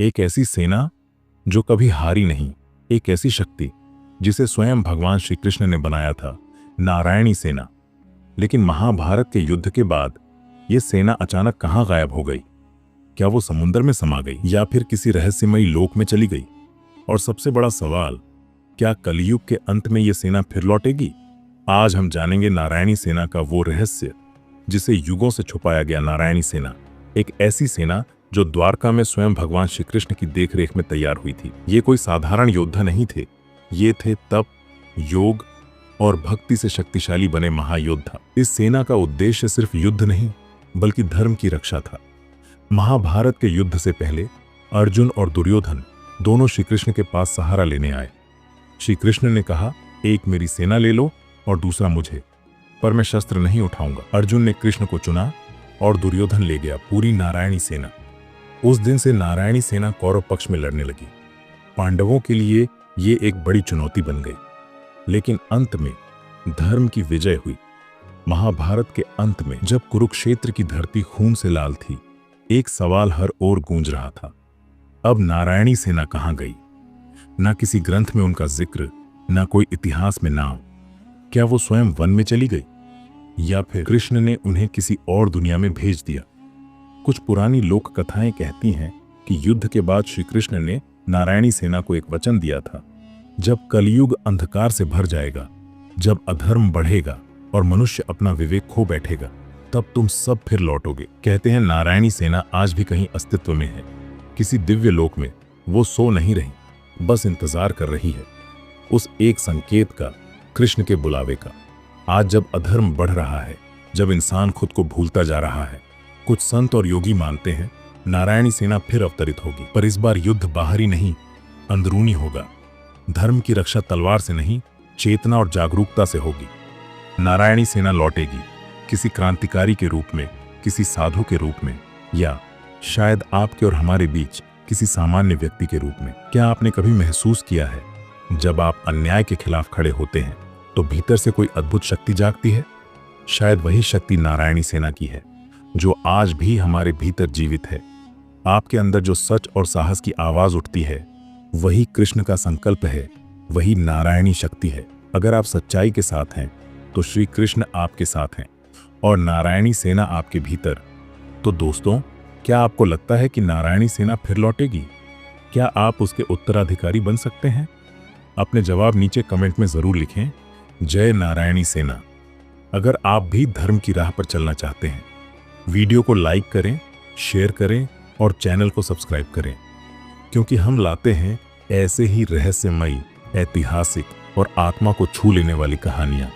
एक ऐसी सेना जो कभी हारी नहीं, एक ऐसी शक्ति जिसे स्वयं भगवान श्री कृष्ण ने बनाया था, नारायणी सेना। लेकिन महाभारत के युद्ध के बाद यह सेना अचानक कहां गायब हो गई? क्या वो समुद्र में समा गई या फिर किसी रहस्यमयी लोक में चली गई? और सबसे बड़ा सवाल, क्या कलयुग के अंत में यह सेना फिर लौटेगी? आज हम जानेंगे नारायणी सेना का वो रहस्य जिसे युगों से छुपाया गया। नारायणी सेना एक ऐसी सेना जो द्वारका में स्वयं भगवान श्री कृष्ण की देखरेख में तैयार हुई थी। ये कोई साधारण योद्धा नहीं थे, ये थे तप, योग और भक्ति से शक्तिशाली बने महायोद्धा। इस सेना का उद्देश्य सिर्फ युद्ध नहीं बल्कि धर्म की रक्षा था। महाभारत के युद्ध से पहले अर्जुन और दुर्योधन दोनों श्री कृष्ण के पास सहारा लेने आए। श्री कृष्ण ने कहा, एक मेरी सेना ले लो और दूसरा मुझे, पर मैं शस्त्र नहीं उठाऊंगा। अर्जुन ने कृष्ण को चुना और दुर्योधन ले गया पूरी नारायणी सेना। उस दिन से नारायणी सेना कौरव पक्ष में लड़ने लगी। पांडवों के लिए ये एक बड़ी चुनौती बन गई, लेकिन अंत में धर्म की विजय हुई। महाभारत के अंत में जब कुरुक्षेत्र की धरती खून से लाल थी, एक सवाल हर ओर गूंज रहा था, अब नारायणी सेना कहां गई? ना किसी ग्रंथ में उनका जिक्र, ना कोई इतिहास में नाम। क्या वो स्वयं वन में चली गई या फिर कृष्ण ने उन्हें किसी और दुनिया में भेज दिया? कुछ पुरानी लोक कथाएं कहती हैं कि युद्ध के बाद श्री कृष्ण ने नारायणी सेना को एक वचन दिया था, जब कलयुग अंधकार से भर जाएगा, जब अधर्म बढ़ेगा और मनुष्य अपना विवेक खो बैठेगा, तब तुम सब फिर लौटोगे। कहते हैं नारायणी सेना आज भी कहीं अस्तित्व में है, किसी दिव्य लोक में। वो सो नहीं रही, बस इंतजार कर रही है उस एक संकेत का, कृष्ण के बुलावे का। आज जब अधर्म बढ़ रहा है, जब इंसान खुद को भूलता जा रहा है, कुछ संत और योगी मानते हैं नारायणी सेना फिर अवतरित होगी। पर इस बार युद्ध बाहरी नहीं, अंदरूनी होगा। धर्म की रक्षा तलवार से नहीं, चेतना और जागरूकता से होगी। नारायणी सेना लौटेगी, किसी क्रांतिकारी के रूप में, किसी साधु के रूप में, या शायद आपके और हमारे बीच किसी सामान्य व्यक्ति के रूप में। क्या आपने कभी महसूस किया है, जब आप अन्याय के खिलाफ खड़े होते हैं तो भीतर से कोई अद्भुत शक्ति जागती है? शायद वही शक्ति नारायणी सेना की है, जो आज भी हमारे भीतर जीवित है। आपके अंदर जो सच और साहस की आवाज उठती है, वही कृष्ण का संकल्प है, वही नारायणी शक्ति है। अगर आप सच्चाई के साथ हैं तो श्री कृष्ण आपके साथ हैं और नारायणी सेना आपके भीतर। तो दोस्तों, क्या आपको लगता है कि नारायणी सेना फिर लौटेगी? क्या आप उसके उत्तराधिकारी बन सकते हैं? अपने जवाब नीचे कमेंट में जरूर लिखें। जय नारायणी सेना। अगर आप भी धर्म की राह पर चलना चाहते हैं, वीडियो को लाइक करें, शेयर करें और चैनल को सब्सक्राइब करें, क्योंकि हम लाते हैं ऐसे ही रहस्यमयी, ऐतिहासिक और आत्मा को छू लेने वाली कहानियां।